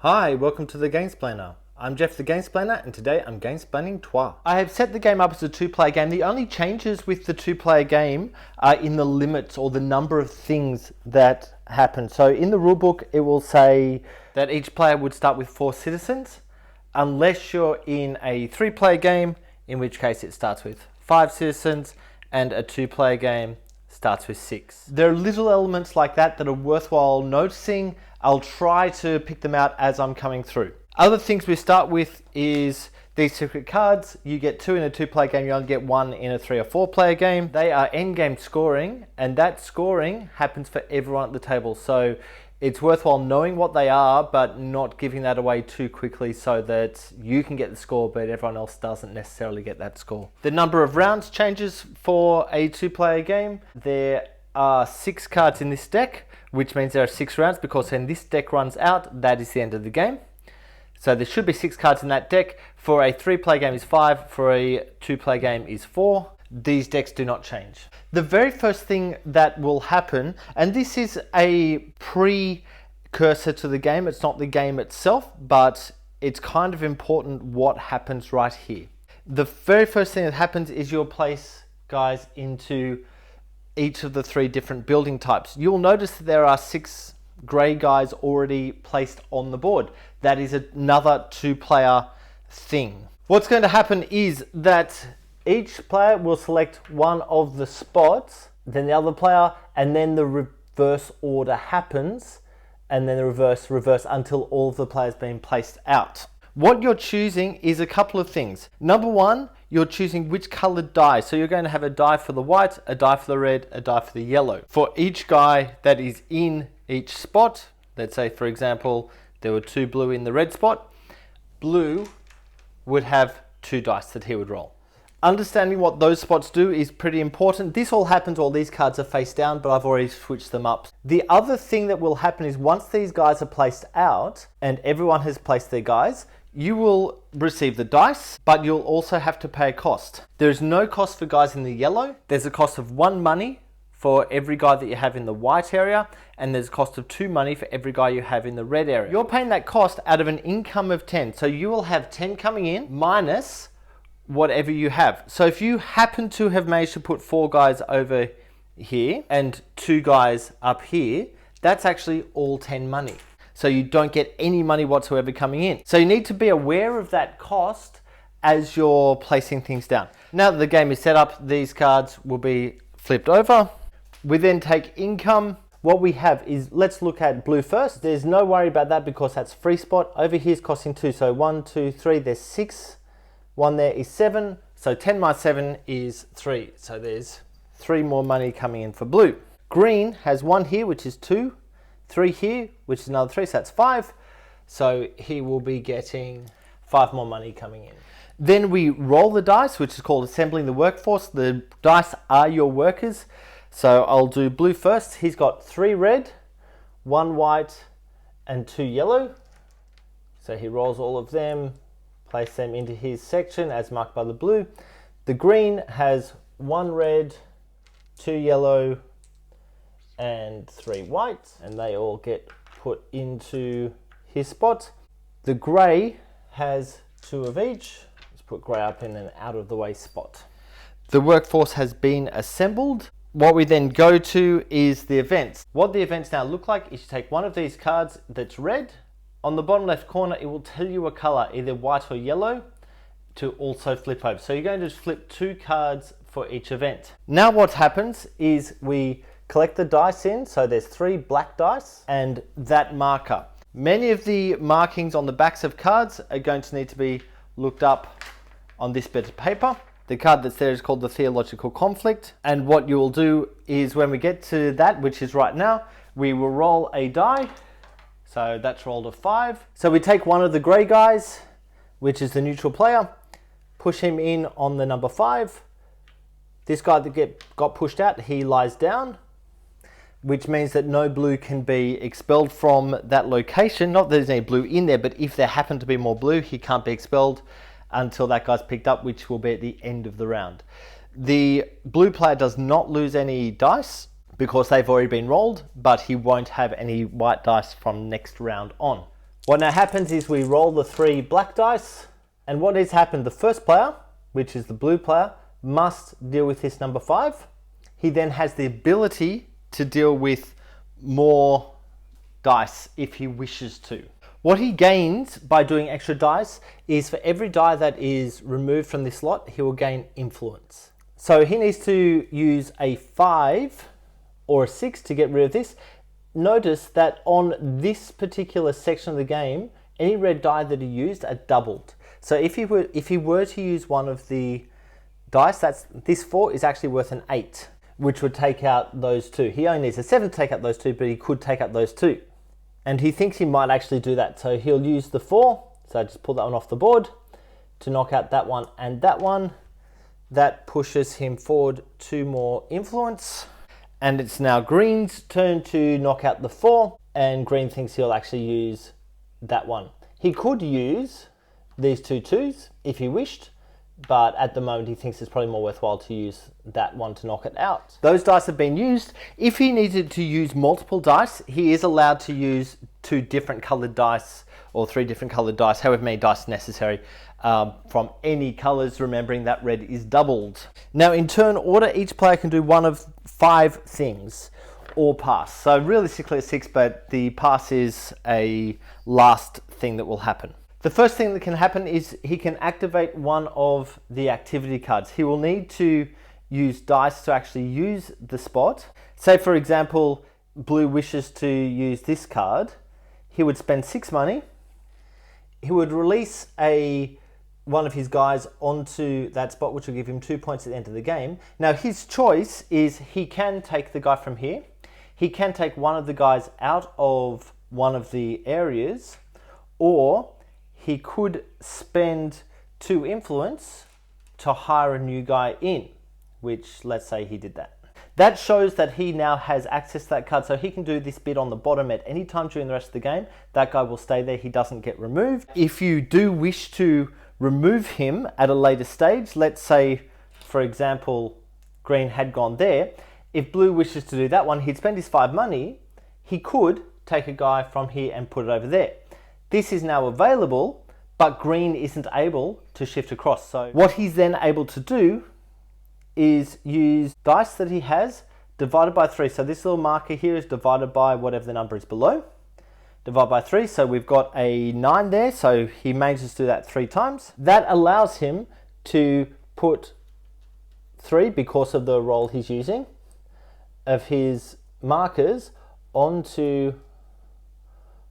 Hi, welcome to the Gamesplainer. I'm Jeff the Gamesplainer and today I'm Gamesplaining toi. I have set the game up as a two-player game. The only changes with the two-player game are in the limits or the number of things that happen. So in the rulebook it will say that each player would start with 4 citizens unless you're in a 3-player game, in which case it starts with 5 citizens, and a 2-player game starts with 6. There are little elements like that that are worthwhile noticing. I'll try to pick them out as I'm coming through. Other things we start with is these secret cards. You get 2 in a 2-player game, you only get 1 in a 3 or 4-player game. They are endgame scoring, and that scoring happens for everyone at the table. So it's worthwhile knowing what they are, but not giving that away too quickly so that you can get the score, but everyone else doesn't necessarily get that score. The number of rounds changes for a 2-player game. There are 6 cards in this deck, which means there are 6 rounds, because when this deck runs out, that is the end of the game. So there should be 6 cards in that deck. For a 3-player game is 5, for a 2-player game is 4. These decks do not change. The very first thing that will happen, and this is a precursor to the game, it's not the game itself, but it's kind of important what happens right here. The very first thing that happens is you'll place guys into each of the 3 different building types. You'll notice that there are 6 grey guys already placed on the board. That is another 2-player thing. What's going to happen is that each player will select one of the spots, then the other player, and then the reverse order happens, and then the reverse until all of the players being placed out. What you're choosing is a couple of things. Number 1, you're choosing which colored die. So you're going to have a die for the white, a die for the red, a die for the yellow. For each guy that is in each spot, let's say for example, there were 2 blue in the red spot, blue would have 2 dice that he would roll. Understanding what those spots do is pretty important. This all happens while these cards are face down, but I've already switched them up. The other thing that will happen is once these guys are placed out and everyone has placed their guys, you will receive the dice, but you'll also have to pay a cost. There's no cost for guys in the yellow. There's a cost of 1 money for every guy that you have in the white area, and there's a cost of 2 money for every guy you have in the red area. You're paying that cost out of an income of 10. So you will have 10 coming in minus whatever you have. So if you happen to have managed to put 4 guys over here and 2 guys up here, that's actually all 10 money. So you don't get any money whatsoever coming in. So you need to be aware of that cost as you're placing things down. Now that the game is set up, these cards will be flipped over. We then take income. What we have is, let's look at blue first. There's no worry about that because that's free spot. Over here is costing 2. So 1, 2, 3, there's 6. 1 there is 7. So 10 minus 7 is 3. So there's 3 more money coming in for blue. Green has 1 here, which is 2. 3 here, which is another 3, so that's 5. So he will be getting 5 more money coming in. Then we roll the dice, which is called assembling the workforce. The dice are your workers. So I'll do blue first. He's got 3 red, 1 white, and 2 yellow. So he rolls all of them, place them into his section as marked by the blue. The green has 1 red, 2 yellow, and 3 white, and they all get put into his spot. The grey has 2 of each. Let's put grey up in an out of the way spot. The workforce has been assembled. What we then go to is the events. What the events now look like is you take one of these cards that's red. On the bottom left corner, it will tell you a color, either white or yellow, to also flip over. So you're going to just flip 2 cards for each event. Now what happens is we collect the dice in. So there's 3 black dice and that marker. Many of the markings on the backs of cards are going to need to be looked up on this bit of paper. The card that's there is called the Theological Conflict. And what you will do is when we get to that, which is right now, we will roll a die. So that's rolled a 5. So we take one of the grey guys, which is the neutral player, push him in on the number 5. This guy that got pushed out, he lies down, which means that no blue can be expelled from that location. Not that there's any blue in there, but if there happen to be more blue, he can't be expelled until that guy's picked up, which will be at the end of the round. The blue player does not lose any dice because they've already been rolled, but he won't have any white dice from next round on. What now happens is we roll the 3 black dice, and what has happened, the first player, which is the blue player, must deal with this number 5. He then has the ability to deal with more dice if he wishes to. What he gains by doing extra dice is for every die that is removed from this slot, he will gain influence. So he needs to use a 5 or a 6 to get rid of this. Notice that on this particular section of the game, any red die that he used are doubled. So if he were to use one of the dice, this 4 is actually worth an 8, which would take out those 2. He only needs a 7 to take out those 2, but he could take out those 2. And he thinks he might actually do that. So he'll use the 4. So I just pull that one off the board to knock out that one and that one. That pushes him forward 2 more influence. And it's now green's turn to knock out the 4. And green thinks he'll actually use that one. He could use these 2 2s if he wished. But at the moment he thinks it's probably more worthwhile to use that one to knock it out. Those dice have been used. If he needed to use multiple dice, he is allowed to use 2 different colored dice or 3 different colored dice, however many dice necessary, from any colors, remembering that red is doubled. Now in turn order, each player can do one of 5 things or pass. So realistically it's 6, but the pass is a last thing that will happen. The first thing that can happen is he can activate one of the activity cards. He will need to use dice to actually use the spot. Say for example, blue wishes to use this card. He would spend 6 money. He would release one of his guys onto that spot, which will give him 2 points at the end of the game. Now his choice is he can take the guy from here. He can take one of the guys out of one of the areas, or he could spend 2 influence to hire a new guy in, which let's say he did that. That shows that he now has access to that card, so he can do this bit on the bottom at any time during the rest of the game. That guy will stay there, he doesn't get removed. If you do wish to remove him at a later stage, let's say, for example, green had gone there, if blue wishes to do that one, he'd spend his 5 money, he could take a guy from here and put it over there. This is now available, but green isn't able to shift across. So what he's then able to do is use dice that he has divided by 3. So this little marker here is divided by whatever the number is below. Divide by 3, so we've got a 9 there, so he manages to do that 3 times. That allows him to put 3, because of the roll he's using, of his markers onto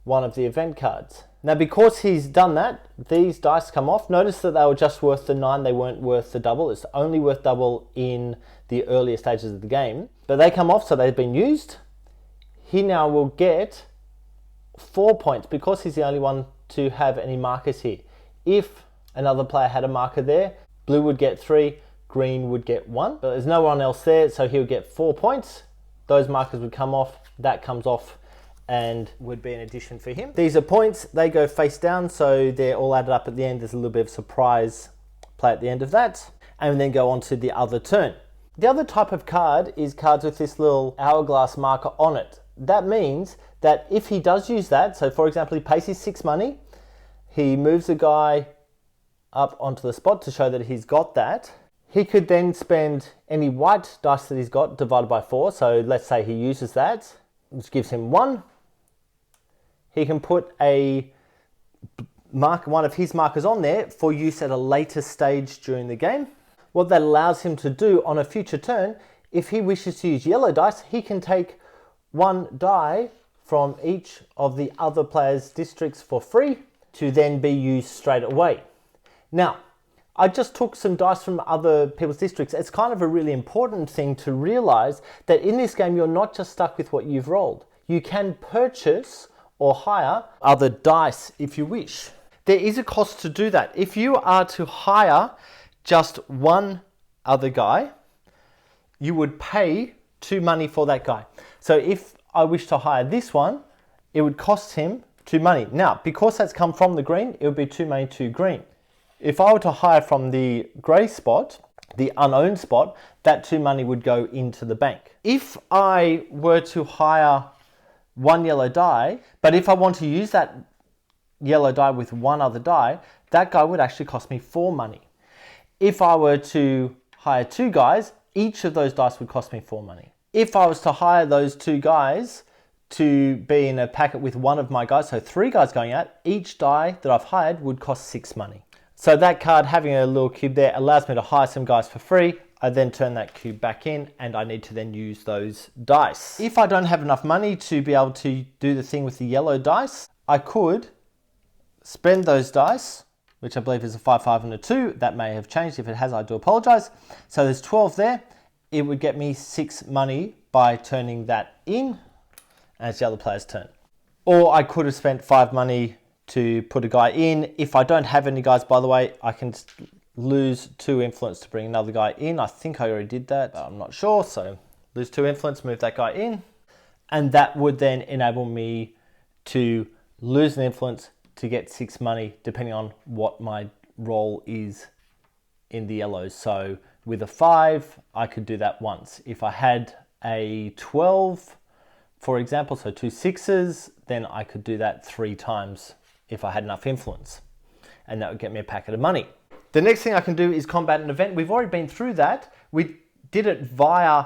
one of the event cards. Now because he's done that, these dice come off. Notice that they were just worth the 9, they weren't worth the double. It's only worth double in the earlier stages of the game. But they come off, so they've been used. He now will get 4 points because he's the only one to have any markers here. If another player had a marker there, blue would get 3, green would get 1. But there's no one else there, so he'll get 4 points. Those markers would come off, that comes off, and would be an addition for him. These are points, they go face down, so they're all added up at the end. There's a little bit of surprise play at the end of that, and then go on to the other turn. The other type of card is cards with this little hourglass marker on it. That means that if he does use that, so for example, he pays his 6 money, he moves a guy up onto the spot to show that he's got that. He could then spend any white dice that he's got divided by 4, so let's say he uses that, which gives him 1. He can put one of his markers on there for use at a later stage during the game. What that allows him to do on a future turn, if he wishes to use yellow dice, he can take 1 die from each of the other players' districts for free to then be used straight away. Now, I just took some dice from other people's districts. It's kind of a really important thing to realize that in this game, you're not just stuck with what you've rolled. You can purchase or hire other dice if you wish. There is a cost to do that. If you are to hire just one other guy, you would pay 2 money for that guy. So if I wish to hire this one, it would cost him 2 money. Now, because that's come from the green, it would be 2 money to green. If I were to hire from the grey spot, the unowned spot, that 2 money would go into the bank. If I were to hire 1 yellow die, but if I want to use that yellow die with one other die, that guy would actually cost me 4 money. If I were to hire 2 guys, each of those dice would cost me 4 money. If I was to hire those 2 guys to be in a packet with one of my guys, so 3 guys going out, each die that I've hired would cost 6 money. So that card, having a little cube there, allows me to hire some guys for free. I then turn that cube back in and I need to then use those dice. If I don't have enough money to be able to do the thing with the yellow dice, I could spend those dice, which I believe is a 5, 5 and a 2. That may have changed. If it has, I do apologize. So there's 12 there. It would get me 6 money by turning that in, and it's the other player's turn. Or I could have spent 5 money to put a guy in. If I don't have any guys, by the way, I can lose 2 influence to bring another guy in. I think I already did that, but I'm not sure. So lose 2 influence, move that guy in. And that would then enable me to lose an influence to get 6 money, depending on what my role is in the yellows. So with a 5, I could do that once. If I had a 12, for example, so 2 6s, then I could do that 3 times if I had enough influence. And that would get me a packet of money. The next thing I can do is combat an event. We've already been through that. We did it via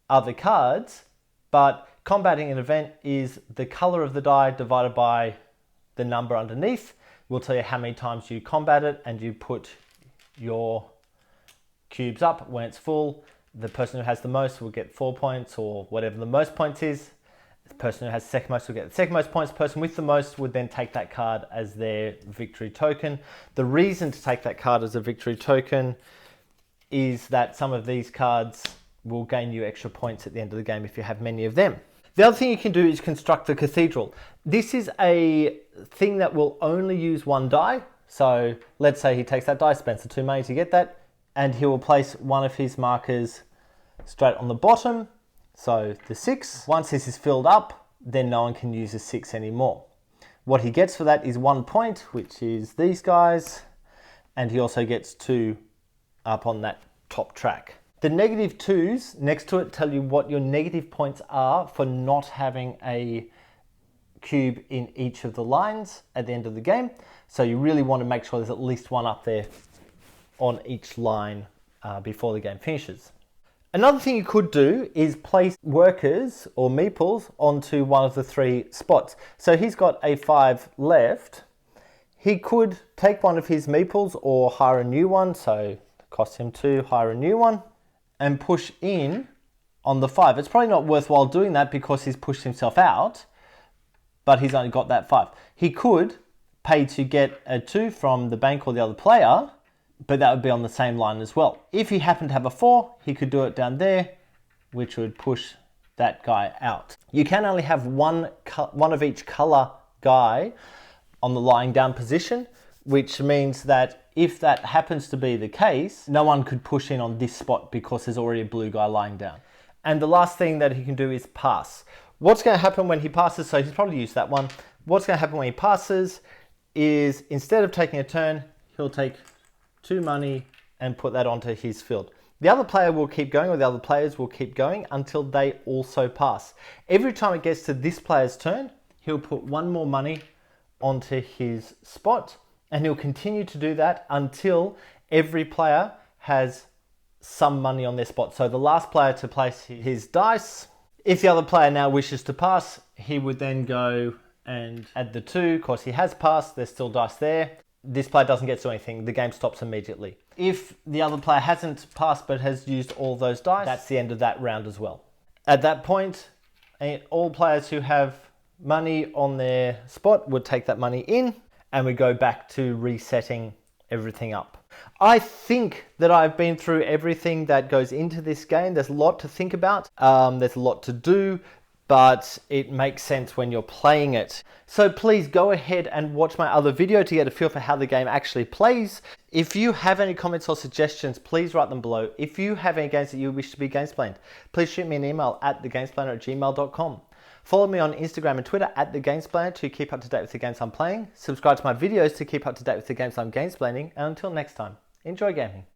other cards, but combating an event is the color of the die divided by the number underneath. Will tell you how many times you combat it, and you put your cubes up when it's full. The person who has the most will get 4 points, or whatever the most points is. The person who has the second most will get the second most points. The person with the most would then take that card as their victory token. The reason to take that card as a victory token is that some of these cards will gain you extra points at the end of the game if you have many of them. The other thing you can do is construct the cathedral. This is a thing that will only use 1 die. So let's say he takes that die, spends the 2 money to get that, and he will place one of his markers straight on the bottom. So the 6. Once this is filled up, then no one can use a 6 anymore. What he gets for that is 1 point, which is these guys, and he also gets 2 up on that top track. The -2s next to it tell you what your negative points are for not having a cube in each of the lines at the end of the game. So you really want to make sure there's at least 1 up there on each line before the game finishes. Another thing you could do is place workers or meeples onto one of the 3 spots. So he's got a 5 left. He could take one of his meeples or hire a new one. So it costs him 2, hire a new one, and push in on the 5. It's probably not worthwhile doing that because he's pushed himself out, but he's only got that 5. He could pay to get a 2 from the bank or the other player, but that would be on the same line as well. If he happened to have a 4, he could do it down there, which would push that guy out. You can only have one of each color guy on the lying down position, which means that if that happens to be the case, no one could push in on this spot because there's already a blue guy lying down. And the last thing that he can do is pass. What's going to happen when he passes, so he's probably used that one. What's going to happen when he passes is instead of taking a turn, he'll take 2 money and put that onto his field. The other player will keep going, or the other players will keep going until they also pass. Every time it gets to this player's turn, he'll put 1 more money onto his spot, and he'll continue to do that until every player has some money on their spot. So the last player to place his dice, if the other player now wishes to pass, he would then go and add the 2. Of course, he has passed, there's still dice there. This player doesn't get to anything, the game stops immediately. If the other player hasn't passed but has used all those dice, that's the end of that round as well. At that point, all players who have money on their spot would take that money in, and we go back to resetting everything up. I think that I've been through everything that goes into this game. There's a lot to think about, there's a lot to do, but it makes sense when you're playing it. So please go ahead and watch my other video to get a feel for how the game actually plays. If you have any comments or suggestions, please write them below. If you have any games that you wish to be Gamesplained, please shoot me an email at thegamesplainer@gmail.com. Follow me on Instagram and Twitter at thegamesplainer to keep up to date with the games I'm playing. Subscribe to my videos to keep up to date with the games I'm gamesplaining. And until next time, enjoy gaming.